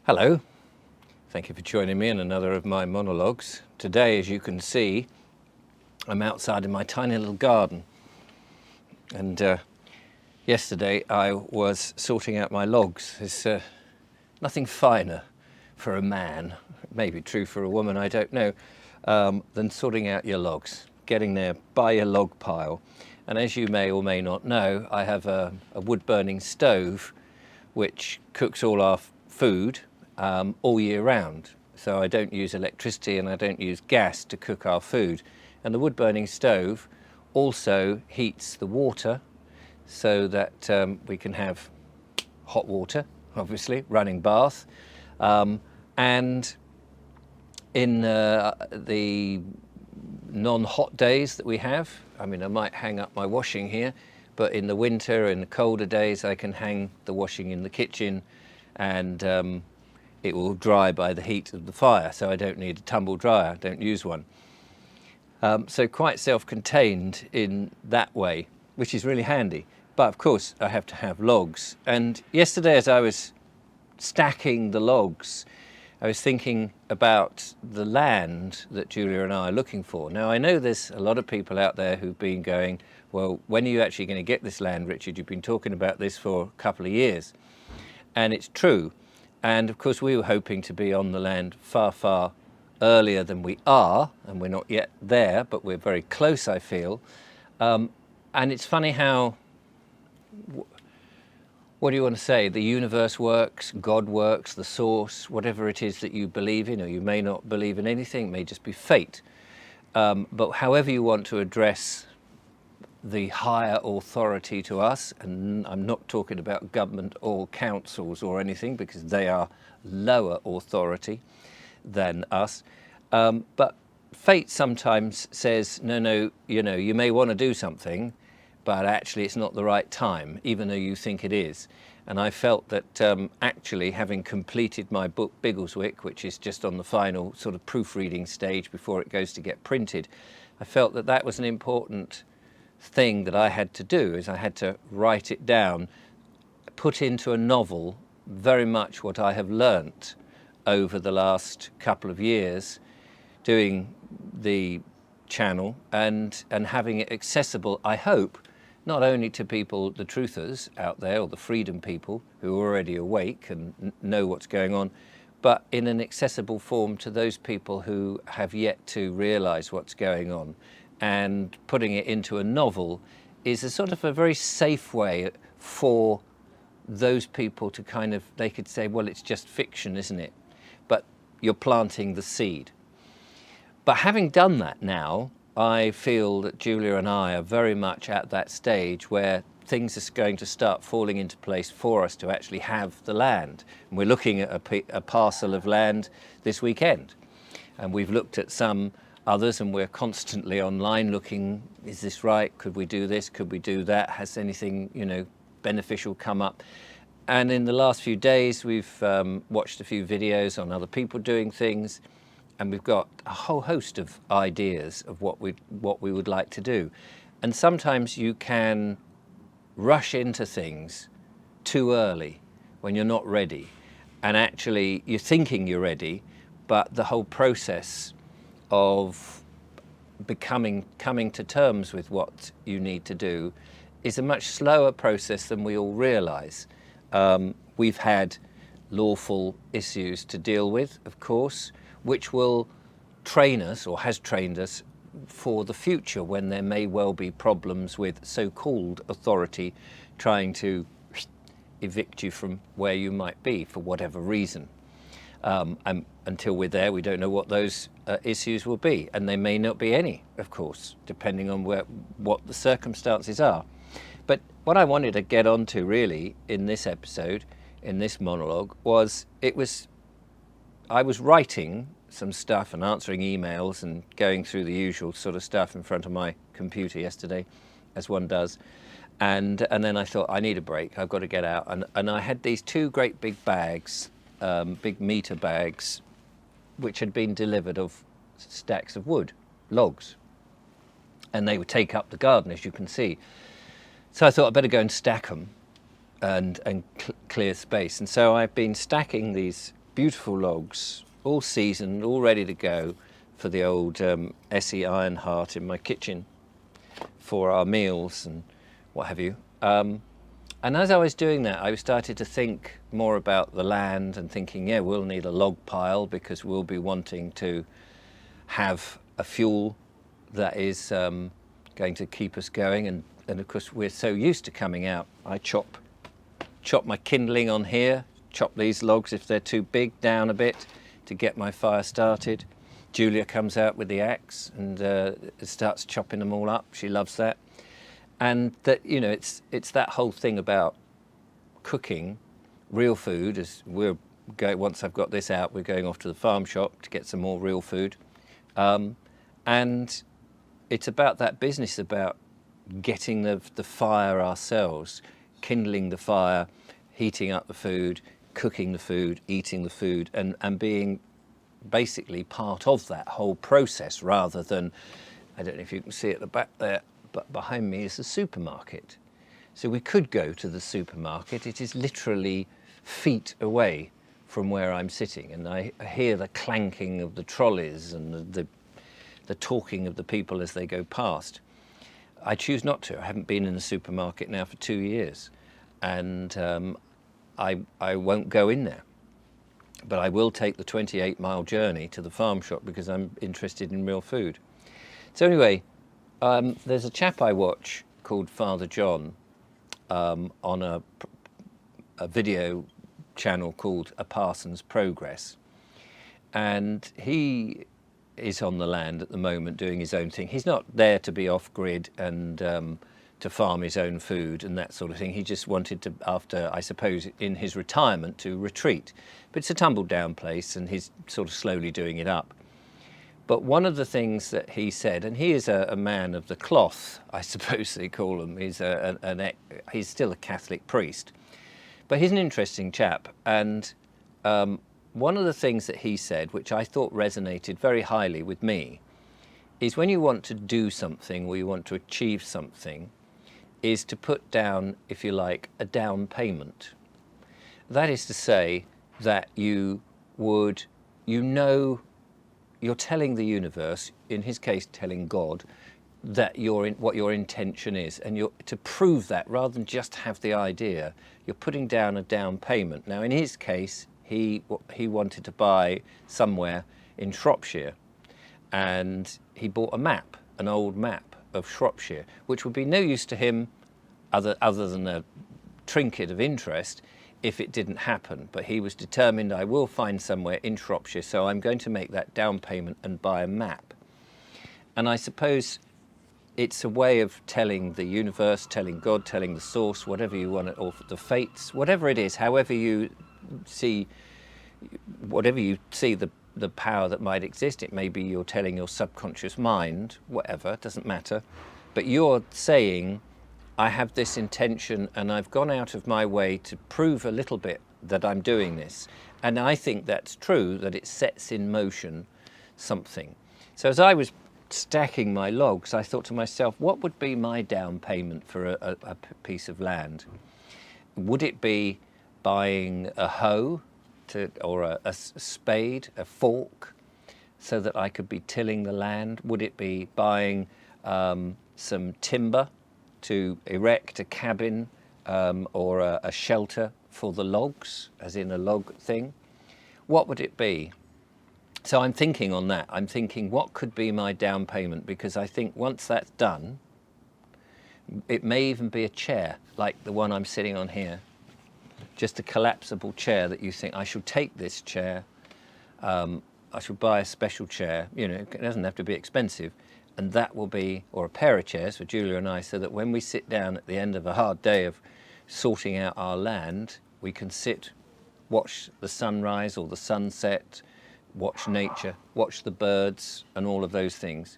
Hello, thank you for joining me in another of my monologues. Today, as you can see, I'm outside in my tiny little garden. And yesterday I was sorting out my logs. There's nothing finer for a man, maybe true for a woman, I don't know, than sorting out your logs, getting there by your log pile. And as you may or may not know, I have a wood-burning stove which cooks all our food all year round. So I don't use electricity and I don't use gas to cook our food. And the wood-burning stove also heats the water so that we can have hot water, obviously, running bath. And in the non-hot days that we have, I mean, I might hang up my washing here, but in the winter, in the colder days, I can hang the washing in the kitchen and it will dry by the heat of the fire, so I don't need a tumble dryer, I don't use one. So quite self-contained in that way, which is really handy. But of course, I have to have logs. And yesterday, as I was stacking the logs, I was thinking about the land that Julia and I are looking for. Now, I know there's a lot of people out there who've been going, well, when are you actually going to get this land, Richard? You've been talking about this for a couple of years. And it's true. And of course, we were hoping to be on the land far, far earlier than we are, and we're not yet there, but we're very close, I feel. And it's funny how, what do you want to say? The universe works, God works, the source, whatever it is that you believe in, or you may not believe in anything, it may just be fate. But however you want to address the higher authority to us, and I'm not talking about government or councils or anything, because they are lower authority than us. But fate sometimes says, no, you may want to do something, but actually it's not the right time, even though you think it is. And I felt that actually, having completed my book Biggleswick, which is just on the final sort of proofreading stage before it goes to get printed, I felt that that was an important thing that I had to do, is I had to write it down, put into a novel very much what I have learnt over the last couple of years doing the channel and having it accessible, I hope, not only to people, the truthers out there, or the freedom people who are already awake and know what's going on, but in an accessible form to those people who have yet to realise what's going on. And putting it into a novel is a sort of a very safe way for those people to kind of, they could say, well, it's just fiction, isn't it? But you're planting the seed. But having done that now, I feel that Julia and I are very much at that stage where things are going to start falling into place for us to actually have the land. And we're looking at a parcel of land this weekend. And we've looked at some others, and we're constantly online looking, is this right? Could we do this? Could we do that? Has anything, beneficial come up? And in the last few days, we've watched a few videos on other people doing things, and we've got a whole host of ideas of what we would like to do. And sometimes you can rush into things too early when you're not ready. And actually, you're thinking you're ready, but the whole process of coming to terms with what you need to do is a much slower process than we all realise. We've had lawful issues to deal with, of course, which will train us, or has trained us, for the future when there may well be problems with so-called authority trying to evict you from where you might be for whatever reason. And until we're there, we don't know what those issues will be, and there may not be any, of course, depending on what the circumstances are. But what I wanted to get onto really in this episode, in this monologue, was I was writing some stuff and answering emails and going through the usual sort of stuff in front of my computer yesterday, as one does. And then I thought, I need a break, I've got to get out. And I had these two great big bags, big meter bags, which had been delivered of stacks of wood, logs. And they would take up the garden, as you can see. So I thought I'd better go and stack them and clear space. And so I've been stacking these beautiful logs, all seasoned, all ready to go for the old Essie Ironheart in my kitchen for our meals and what have you. And as I was doing that, I started to think more about the land and thinking, yeah, we'll need a log pile because we'll be wanting to have a fuel that is going to keep us going. And of course, we're so used to coming out. I chop my kindling on here, chop these logs if they're too big down a bit to get my fire started. Julia comes out with the axe and starts chopping them all up. She loves that. And that, you know, it's that whole thing about cooking real food. As we're going, once I've got this out, we're going off to the farm shop to get some more real food. And it's about that business, about getting the fire ourselves, kindling the fire, heating up the food, cooking the food, eating the food, and being basically part of that whole process rather than, I don't know if you can see at the back there, but behind me is the supermarket. So we could go to the supermarket. It is literally feet away from where I'm sitting, and I hear the clanking of the trolleys and the talking of the people as they go past. I choose not to. I haven't been in the supermarket now for 2 years, and I won't go in there. But I will take the 28-mile journey to the farm shop because I'm interested in real food. So anyway, there's a chap I watch called Father John on a video channel called A Parson's Progress. And he is on the land at the moment doing his own thing. He's not there to be off-grid and to farm his own food and that sort of thing. He just wanted to, after, I suppose, in his retirement, to retreat. But it's a tumble-down place and he's sort of slowly doing it up. But one of the things that he said, and he is a man of the cloth, I suppose they call him. He's he's still a Catholic priest, but he's an interesting chap. And one of the things that he said, which I thought resonated very highly with me, is when you want to do something or you want to achieve something, is to put down, if you like, a down payment. That is to say that you would, you know, you're telling the universe, in his case telling God, that what your intention is, and you're to prove that rather than just have the idea, you're putting down a down payment. Now in his case, he wanted to buy somewhere in Shropshire, and he bought a map, an old map of Shropshire, which would be no use to him other than a trinket of interest if it didn't happen. But he was determined, I will find somewhere in Shropshire, so I'm going to make that down payment and buy a map. And I suppose it's a way of telling the universe, telling God, telling the source, whatever you want, or the fates, whatever it is, however you see, whatever you see the power that might exist. It may be you're telling your subconscious mind, whatever, it doesn't matter. But you're saying, I have this intention and I've gone out of my way to prove a little bit that I'm doing this. And I think that's true, that it sets in motion something. So as I was stacking my logs, I thought to myself, what would be my down payment for a piece of land? Would it be buying a hoe or a spade, a fork, so that I could be tilling the land? Would it be buying some timber to erect a cabin or a shelter for the logs, as in a log thing? What would it be? So I'm thinking on that. I'm thinking, what could be my down payment? Because I think once that's done, it may even be a chair, like the one I'm sitting on here. Just a collapsible chair that you think, I should take this chair, I should buy a special chair. You know, it doesn't have to be expensive. And that will be, or a pair of chairs for Julia and I, so that when we sit down at the end of a hard day of sorting out our land, we can sit, watch the sunrise or the sunset, watch nature, watch the birds and all of those things.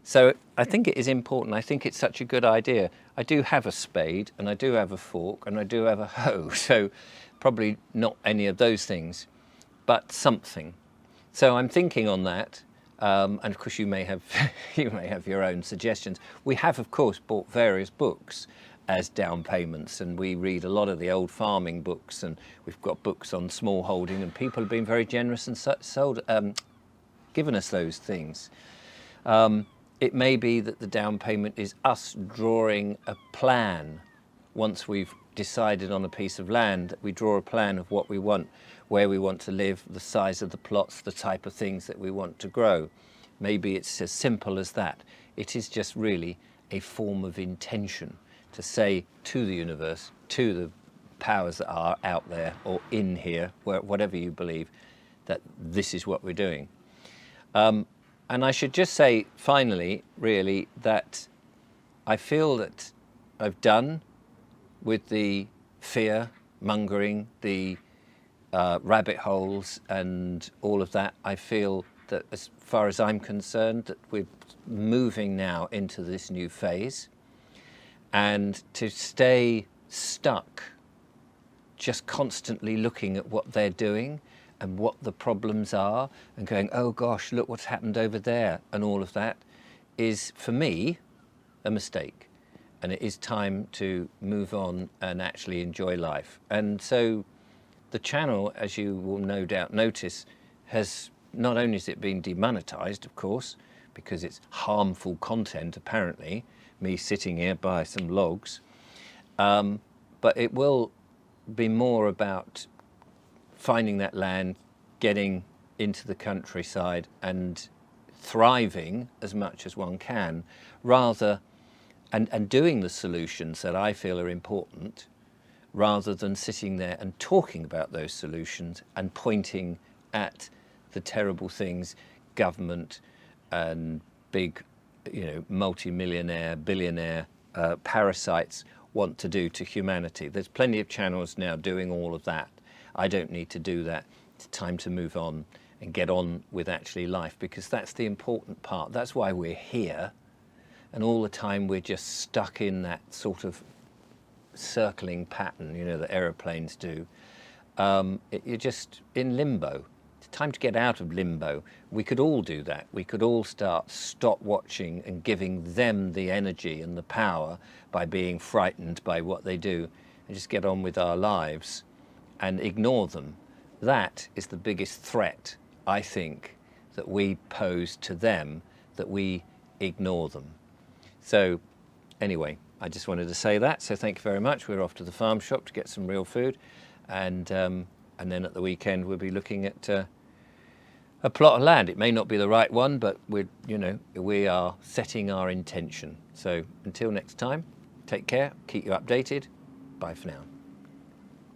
So I think it is important. I think it's such a good idea. I do have a spade and I do have a fork and I do have a hoe. So probably not any of those things, but something. So I'm thinking on that. And of course you may have your own suggestions. We have of course bought various books as down payments. And we read a lot of the old farming books, and we've got books on small holding, and people have been very generous and given us those things. It may be that the down payment is us drawing a plan. Once we've decided on a piece of land, we draw a plan of what we want, where we want to live, the size of the plots, the type of things that we want to grow. Maybe it's as simple as that. It is just really a form of intention to say to the universe, to the powers that are out there or in here, whatever you believe, that this is what we're doing. And I should just say, finally, really, that I feel that I've done with the fear mongering, the rabbit holes and all of that. I feel that as far as I'm concerned, that we're moving now into this new phase. And to stay stuck, just constantly looking at what they're doing and what the problems are and going, oh gosh, look what's happened over there, and all of that is, for me, a mistake. And it is time to move on and actually enjoy life. And so the channel, as you will no doubt notice, has not only has it been demonetized, of course, because it's harmful content, apparently, me sitting here by some logs, but it will be more about finding that land, getting into the countryside and thriving as much as one can, rather, and doing the solutions that I feel are important, rather than sitting there and talking about those solutions and pointing at the terrible things government and big, multi-millionaire, billionaire parasites want to do to humanity. There's plenty of channels now doing all of that. I don't need to do that. It's time to move on and get on with actually life, because that's the important part. That's why we're here. And all the time we're just stuck in that sort of circling pattern, that aeroplanes do. You're just in limbo. It's time to get out of limbo. We could all do that. We could all stop watching and giving them the energy and the power by being frightened by what they do, and just get on with our lives and ignore them. That is the biggest threat, I think, that we pose to them, that we ignore them. So anyway, I just wanted to say that. So thank you very much. We're off to the farm shop to get some real food. And then at the weekend, we'll be looking at a plot of land. It may not be the right one, but we are setting our intention. So until next time, take care, keep you updated. Bye for now.